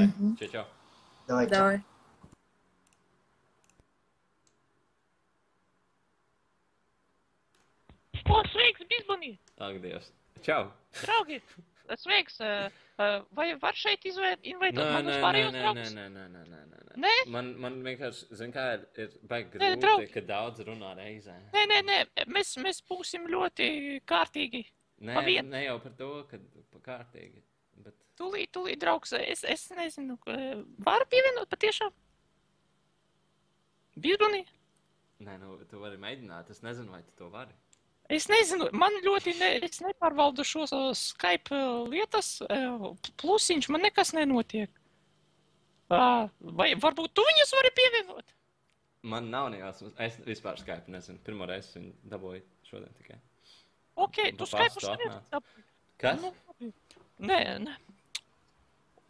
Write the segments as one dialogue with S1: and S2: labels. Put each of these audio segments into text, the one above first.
S1: Davai, čau.
S2: Давай.
S3: O, sveiks, Bizbunī!
S1: Ak, Dievs. Čau.
S3: Draugi, sveiks! Vai var šeit invaitot manus pārējos draugus?
S1: Nē.
S3: Nē?
S1: Man vienkārši, zin kā, ir baigi
S3: Nē,
S1: grūti,
S3: draugi.
S1: ka daudz runā reizē.
S3: Nē, mēs būsim ļoti kārtīgi. Pa vienu.
S1: Ne jau par to, ka kārtīgi, bet...
S3: Tūlīt, draugs, es nezinu, var pievienot patiešām? Bizbunī?
S1: Nē, nu, tu vari mēģināt, es nezinu, vai tu to vari.
S3: Es nezinu, man ļoti es nepārvaldu šos Skype lietas, plusiņš, man nekas nenotiek. Vai varbūt tu viņus vari pievienot?
S1: Man nav nejāsmas, es vispār Skype nezinu, pirmo reizi viņu dabūju šodien tikai.
S3: Ok, tu Skype
S1: atnāc. Kas?
S3: Nē.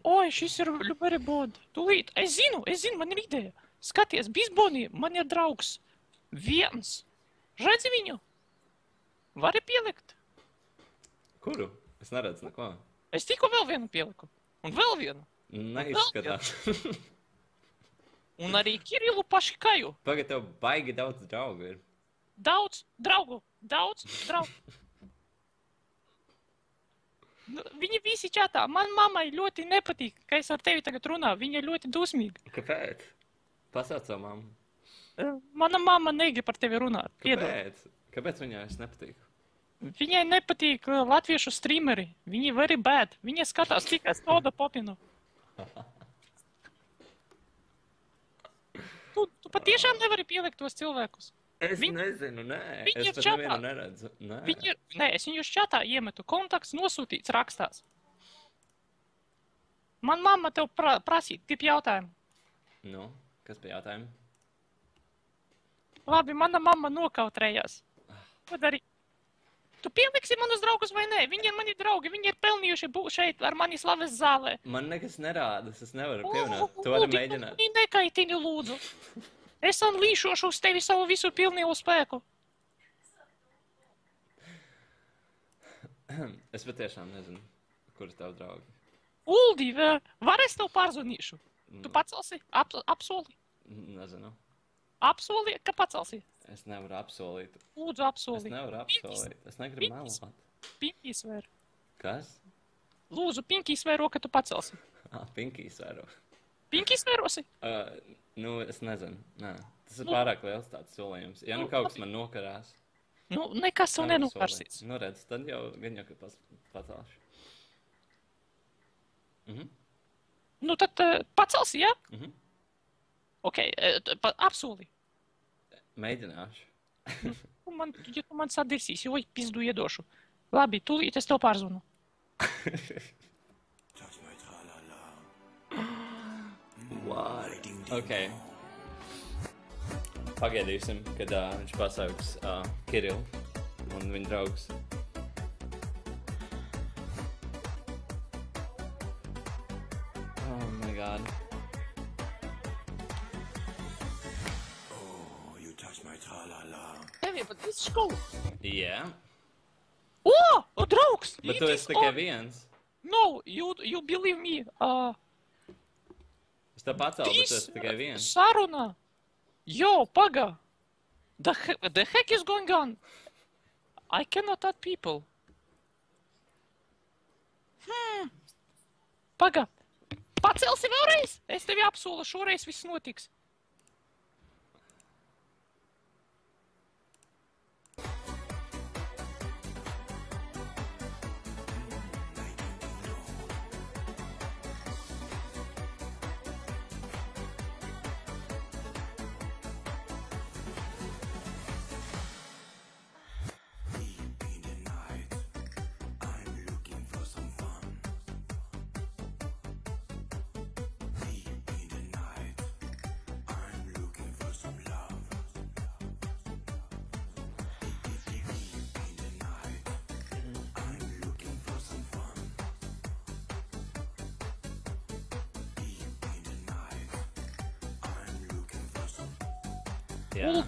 S3: Oi, šis ir ļoti bod. Tūlīt, es zinu, man ir ideja. Skaties, Bizbunī, man ir draugs. Viens. Redzi viņu? Vari pielikt?
S1: Kuru? Es neredzu neko.
S3: Es tikko vēl vienu pieliku. Un vēl vienu.
S1: Neizskatās.
S3: Un arī Kirilu Pašikaju.
S1: Pagad, tev baigi daudz draugu ir.
S3: Daudz draugu. Viņi visi čatā. Man mammai ļoti nepatīk, ka es ar tevi tagad runāju. Viņa ir ļoti dusmīga.
S1: Kāpēc? Pasauc savu mammu.
S3: Mana mamma negrib par tevi runāt. Piedod.
S1: Kāpēc viņai es nepatīku?
S3: Viņai nepatīk latviešu streameri. Viņi very bad. Viņa skatās tikai Soda Popinu. Tu patiešām nevari pielikt tos cilvēkus.
S1: Es nezinu, nē.
S3: Viņi
S1: Es
S3: ir
S1: pat
S3: čatā.
S1: nevienu neredzu. Nē.
S3: Nē, es viņus čatā iemetu. Kontakts nosūtīts rakstās. Man mamma tev prasīt, grib jautājumu.
S1: Nu, kas bija jautājumi?
S3: Labi, mana mamma nokautrējās. Ko darīt? Tu pieliksi manus draugus vai nē? Viņi ir mani draugi, viņi ir pelnījuši būt šeit ar mani slaves zālē.
S1: Man nekas nerādas, es nevaru pievienot. Tu vari mēģināt.
S3: Lūdzu, nekaitini, lūdzu. Es unlīšošu uz tevi savu visu pilnīgu spēku.
S1: Es patiešām nezinu, kur ir tavi draugi.
S3: Uldi, var es tev pārzvanīšu? Tu pacelsi? Apsoli?
S1: Nezinu.
S3: Apsoli, ka pacelsi?
S1: Es nevaru apsolīt.
S3: Lūdzu, apsoli.
S1: Es nevaru apsolīt. Es negribu melot.
S3: Pinki svēru.
S1: Kas?
S3: Lūdzu, pinki svēro, ka tu pacelsi.
S1: Pinki svēro.
S3: Pinki svērosi?
S1: Nu, es nezinu. Nē. Tas ir pārāk liels tāds solījums. Ja nu kaut kas man nokarās.
S3: Nu, nekas tev nenokarsīs.
S1: Nu, redz, tad jau gan jau, ka pacelšu.
S3: Nu, tad pacelsi, jā? Ok, apsoli.
S1: Mēģināšu.
S3: Ja tu man sadirsīsi, oj, pizdu iedošu. Labi, tūlīt es tev pārzvanu.
S1: Ok. Pagaidīsim, kad viņš pasauks Kirilu un viņa draugus. Oh my god.
S3: Tev ir pat viss skolu.
S1: Jā.
S3: O, draugs!
S1: Bet tu esi tikai viens.
S3: No, you believe me.
S1: Es tev pacēlu, bet tu esi tikai viens.
S3: Saruna. Yo, paga. The heck is going on? I cannot add people. Paga. Pacelsi vēlreiz? Es tevi apsolu, šoreiz viss notiks.
S1: Jā.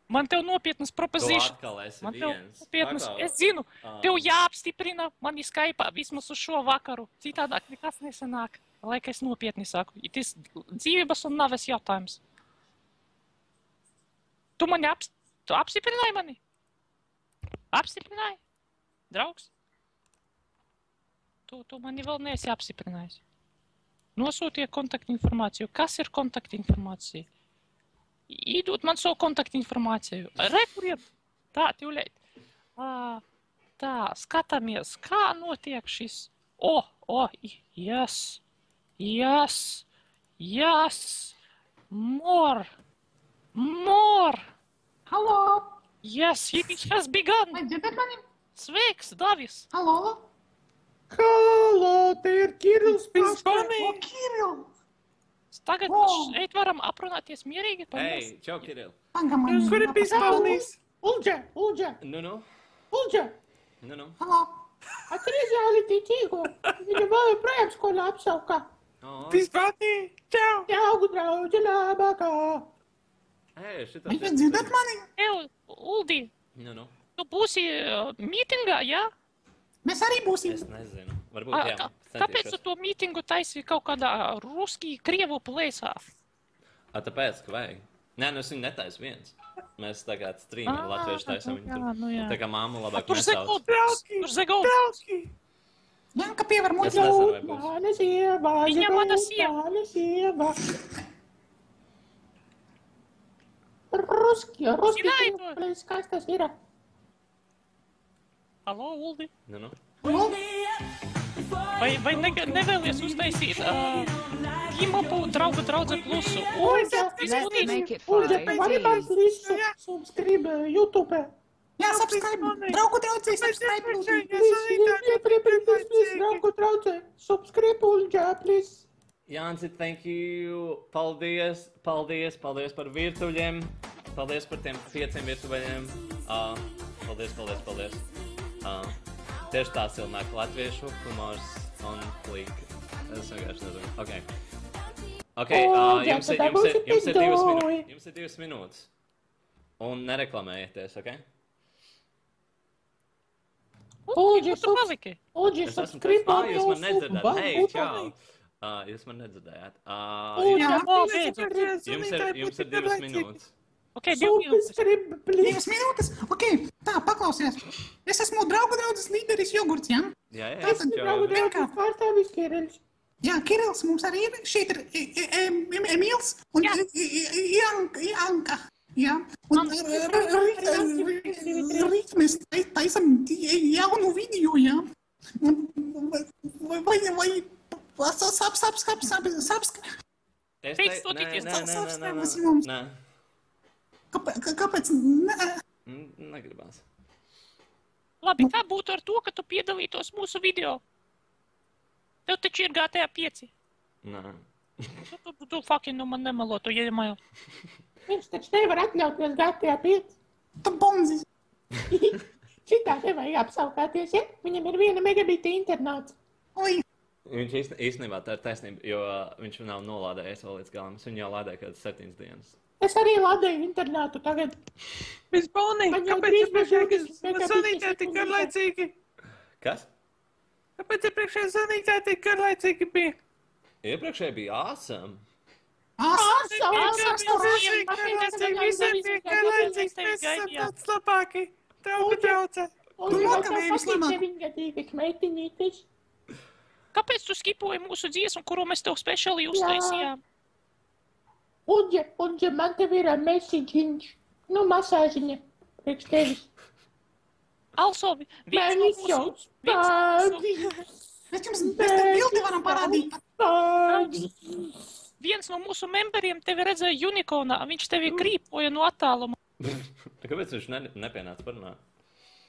S3: Man tev nopietnas
S1: Tu
S3: propozīcijas.
S1: atkal esi
S3: Man tev
S1: viens.
S3: nopietnas.
S1: Paklaus.
S3: Es zinu, tev jāapstiprina mani Skype'ā vismaz uz šo vakaru. Citādāk nekas nesanāk. Laika es nopietni saku. Tas dzīvības un nāves jautājums. Tu apstiprināji mani? Apstiprināji? Draugs? Tu mani vēl neesi apstiprinājis. Nosūtīja kontaktinformāciju. Kas ir kontaktinformācija? Iedod man savu kontaktinformāciju. Rekuriet. Tā, tūlīt. Tā, skatāmies, kā notiek šis. Yes. More.
S2: Halo!
S3: Yes, it has begun.
S2: Vai dzirdat mani?
S3: Sveiks, Davis.
S2: Halo!
S4: Halo, te ir Kirills
S3: Pispani.
S2: O, Kiril!
S3: Tagad
S2: Wow.
S3: šeit varam aprunāties mierīgi.
S1: Hei, čau, Kiril.
S2: Pagaidām.
S4: Jūs varat pispalnīs. Ulģa.
S1: Nu.
S2: Halo!
S4: Atrezāli tītīgo. Viņa vēl projām skolā apsauka. Pispalnī. Čau. Čau, draudži, labākā.
S1: Hei, šitā.
S2: Vai jūs dzirdat mani?
S3: Uldi,
S1: Nu.
S3: tu būsi mītingā, jā?
S2: Mēs arī būsim.
S1: Es nezinu. Varbūt jā.
S3: Kāpēc tu to mītingu taisīji kaut kādā ruskī, krievu plēsā?
S1: Tāpēc, ka vajag. Nē, nu es viņu netaisu viens. Mēs tagad streamī latviešu taisam viņu tur.
S3: jā.
S1: Tā kā mamma labāk
S3: Tur
S1: nesauc.
S3: zegauds.
S2: Janka pievar
S1: Es
S2: muļķu.
S1: nezinu, vai būs.
S4: Mana sieva.
S3: Viņa mana sieva.
S4: Mana sieva. Ruski,
S3: Zināji to?
S4: plēs, kas tas ir?
S3: Halo, Uldi.
S1: Nu.
S3: Vai nevēlies uztaisīt Gimopu draugu draudze plusu?
S5: Let's make it
S4: Ulģa,
S5: 5,
S4: vari man
S5: please.
S4: please subscribe YouTube?
S2: Jā, subscribe. Draugu draudzē, subscribe.
S4: Please, draugu draudzē. Subscribe, Ulģa, please.
S1: Jānci, thank you. Paldies par virtuļiem. Paldies par tiem 5 virtuļiem. Paldies. Tieši tā silnāk latviešu humors on fleek. Es vienkārši nezinu. Ok, jums ir 2 minūtes. Un nereklamējieties, ok?
S3: Uldi, kur tu paliki?
S4: Ulģa,
S1: Es esmu
S4: subscribe
S1: tas,
S4: on
S1: jūs man
S4: YouTube.
S1: nedzirdējāt. Hei, čau! Jūs man nedzirdējāt.
S3: Jā,
S1: Jums ir 2 minūtes.
S3: Ok, 2 minūtes.
S4: Subscribe, please.
S2: 2 minūtes? Ok, tā, paklausies. Es esmu draugu draudzes līderis Jogurts, jā?
S1: Jā,
S4: Tas ir draugu draudzes pārstāvis Kirills.
S2: Jā, Kirills mums arī ir. Šeit ir Emīls un Janka. Jā, un rīt mēs taisam jaunu video, jā.
S3: Beidz totīties,
S1: Nē.
S2: Kāpēc?
S1: Negribās.
S3: Labi, kā būtu ar to, ka tu piedalītos mūsu video? Tev taču ir GTA 5.
S1: Nē.
S3: Tu fucking nu man nemelo, tu iemailu.
S4: Viņš taču nevar atļauties GTA 5.
S2: Tu bonzis.
S4: Šitā nevajag apsaukāties, ja? Viņam ir 1 megabita internāts.
S2: Oi,
S1: Viņš īstenībā tā ir taisnība, jo viņš nav nolādējis vēl līdz galam. Es viņu jau lādēju kādas 7 dienas.
S4: Es arī lādēju internātu tagad.
S5: Pispalnī,
S4: Man jau
S5: kāpēc iepriekšējais
S4: 3 megabitus
S5: zvanītāji tik
S4: sekundē.
S5: garlaicīgi?
S1: Kas?
S5: Kāpēc iepriekšējais zvanītāji tik garlaicīgi bija?
S1: Iepriekšēji bija awesome.
S5: Visiem bija garlaicīgi, mēs esam tāds labāki. Draugu draudze.
S4: Un
S2: nokavēji vislabāk.
S4: 9-gadīgas meitiņītes.
S3: Kāpēc tu skipoji mūsu dziesmu, kuru mēs tev speciāli uztaisījām?
S4: Uģe, man tev ir mesiģiņš. Nu, masāžiņa. Priekš tevis.
S3: Also,
S4: Manis jau
S2: mēs te bildi varam parādīt.
S3: viens no mūsu memberiem tevi redzēja unikonā, viņš tevi krīpoja no attāluma.
S1: Kāpēc viņš nepienāca parunāt?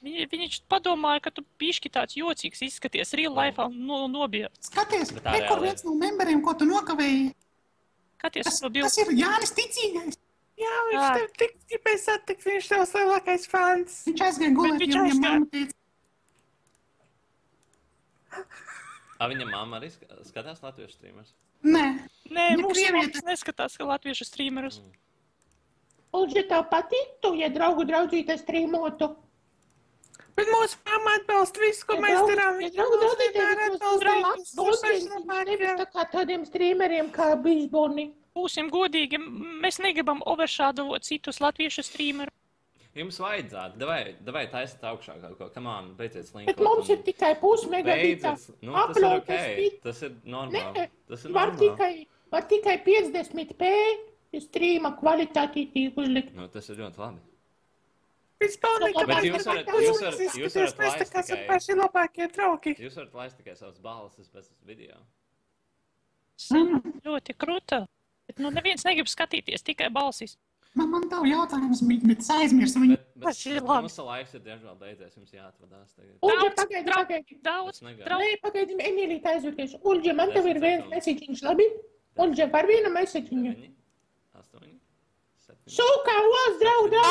S3: Viņš padomāja, ka tu bišķi tāds jocīgs izskaties real life nobija.
S2: Skaties,
S1: Bet tā
S2: rekur
S1: reāli.
S2: viens no memberiem, ko tu nokavēji.
S3: Skaties
S2: Tas
S3: to bildi.
S2: ir Jānis Ticīgais.
S5: Jā, viņš tev tik gribēja satikt, viņš tavs lielākais fans.
S2: Viņš aizgāja gulēt,
S3: viņš
S2: jo viņam
S3: aizgāja.
S2: mamma teica.
S1: Viņa mamma arī skatās latviešu streamers?
S2: Nē,
S3: Nē,
S2: Viņa
S3: mūsu
S2: krieviete.
S3: mammas neskatās, ka latviešu streamerus.
S4: Uģe, tev patīktu, ja draugu draudzīte strīmotu?
S5: Bet mūsu mamma atbalsta visu, ko mēs darām.
S4: Nevis tā kā tādiem streameriem kā Bizboni.
S3: Būsim godīgi, mēs negribam overshadowot citus latviešu streamerus.
S1: Jums vajadzētu, davai taisat augšā kaut ko, come on, beidziet slinkot.
S4: Bet mums ir tikai pusmegabita.
S1: Nu, tas ir ok, tas ir normāli. Tas ir normāli.
S4: Var tikai 50p streama kvalitāti uzlikt.
S1: Nu, tas ir ļoti labi.
S5: Bizboni,
S1: Bet jūs varat laist
S5: tikai... paši labākie draugi.
S1: Jūs varat laist tikai savas balsis bez video.
S3: Ļoti krūta. Bet nu neviens negrib skatīties, tikai balsis.
S2: Man tev jautājums, bet es aizmirsu viņu.
S1: Bet mūsu laiks ir diemžēl beidzies, jums jāatvadās tagad.
S4: Ulģa, pagaidi.
S3: Daudz.
S4: Nē, pagaidi, Emīlīte aizvieties. Ulģa, man tev ir viens mesiģiņš, labi? Ulģa, par vienu mesiģiņu.
S1: 8, 7.
S4: Sūkā, os, draugi!